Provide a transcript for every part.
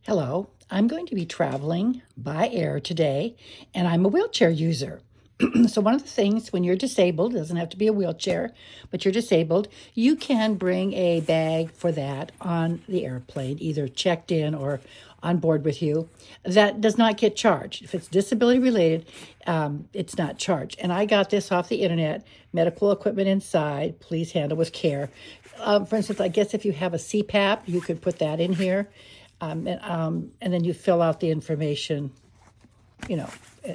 Hello, I'm going to be traveling by air today, and I'm a wheelchair user. So, one of the things when you're disabled, it doesn't have to be a wheelchair, but you're disabled, you can bring a bag for that on the airplane, either checked in or on board with you. That does not get charged. If it's disability related, it's not charged. And I got this off the internet. Medical equipment inside, please handle with care. For instance, I guess if you have a CPAP, you could put that in here. And then you fill out the information, you know,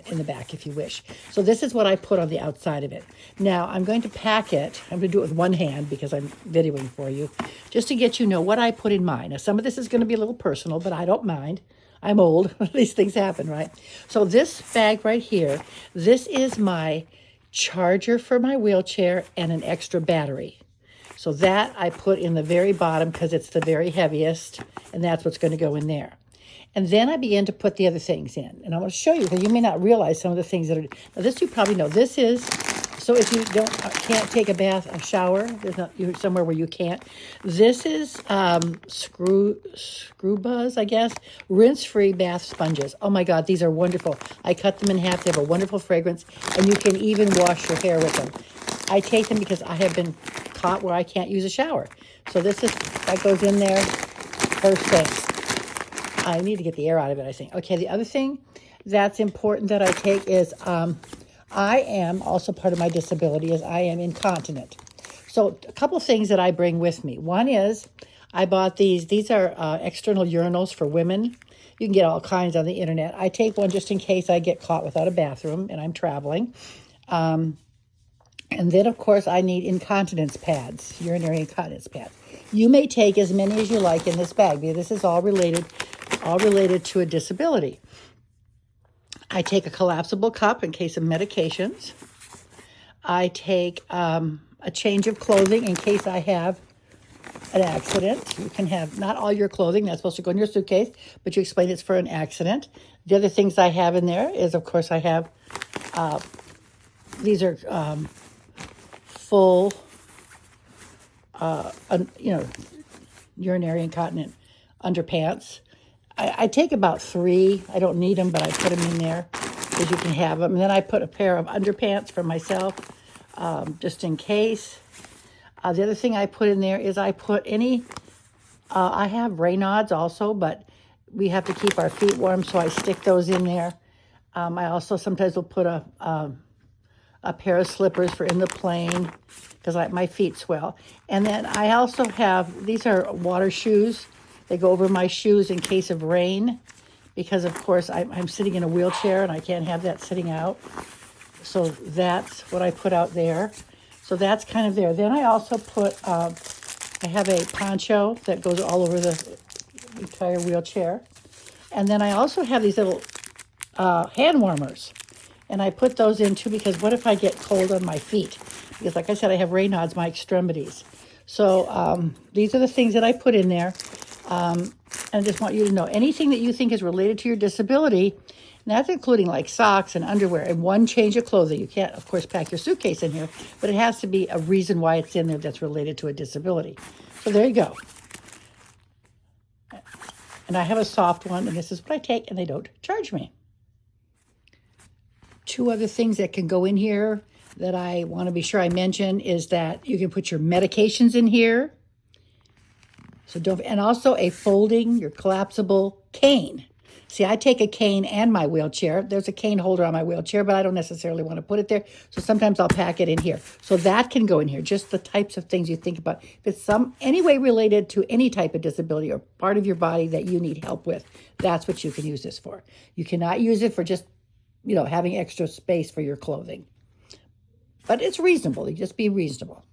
in the back if you wish. So this is what I put on the outside of it. Now I'm going to pack it. I'm going to do it with one hand because I'm videoing for you, just to get you know what I put in mine. Now some of this is going to be a little personal, but I don't mind. I'm old. These things happen, right? So this bag right here, this is my charger for my wheelchair and an extra battery. So that I put in the very bottom because it's the very heaviest, and that's what's going to go in there. And then I began to put the other things in. And I'm going to show you, because you may not realize some of the things that are... Now, this you probably know. This is... So if you can't take a shower, there's not you're somewhere where you can't. This is Screw Buzz, I guess. Rinse-free bath sponges. Oh, my God, these are wonderful. I cut them in half. They have a wonderful fragrance, and you can even wash your hair with them. I take them because I have been caught where I can't use a shower. So that goes in there first thing. I need to get the air out of it, I think. Okay, the other thing that's important that I take is I am also part of my disability is I am incontinent. So a couple of things that I bring with me. One is I bought these. These are external urinals for women. You can get all kinds on the internet. I take one just in case I get caught without a bathroom and I'm traveling. And then, of course, I need incontinence pads, urinary incontinence pads. You may take as many as you like in this bag, because this is all related to a disability. I take a collapsible cup in case of medications. I take a change of clothing in case I have an accident. You can have not all your clothing. That's supposed to go in your suitcase, but you explain it's for an accident. The other things I have in there is, of course, I have, these are... full, urinary incontinent underpants. I take about 3. I don't need them, but I put them in there because you can have them. And then I put a pair of underpants for myself, just in case. The other thing I put in there is I put I have Raynaud's also, but we have to keep our feet warm, so I stick those in there. I also sometimes will put a pair of slippers for in the plane because my feet swell. And then I also have, these are water shoes. They go over my shoes in case of rain because, of course, I'm sitting in a wheelchair and I can't have that sitting out. So that's what I put out there. So that's kind of there. Then I also put, I have a poncho that goes all over the entire wheelchair. And then I also have these little hand warmers. And I put those in, too, because what if I get cold on my feet? Because, like I said, I have Raynaud's, my extremities. So these are the things that I put in there. And I just want you to know, anything that you think is related to your disability, and that's including like socks and underwear and one change of clothing. You can't, of course, pack your suitcase in here, but it has to be a reason why it's in there that's related to a disability. So there you go. And I have a soft one, and this is what I take, and they don't charge me. 2 other things that can go in here that I want to be sure I mention is that you can put your medications in here. So and also a your collapsible cane. See, I take a cane and my wheelchair. There's a cane holder on my wheelchair, but I don't necessarily want to put it there. So sometimes I'll pack it in here. So that can go in here, just the types of things you think about. If it's any way related to any type of disability or part of your body that you need help with, that's what you can use this for. You cannot use it for just having extra space for your clothing. But it's reasonable. You just be reasonable.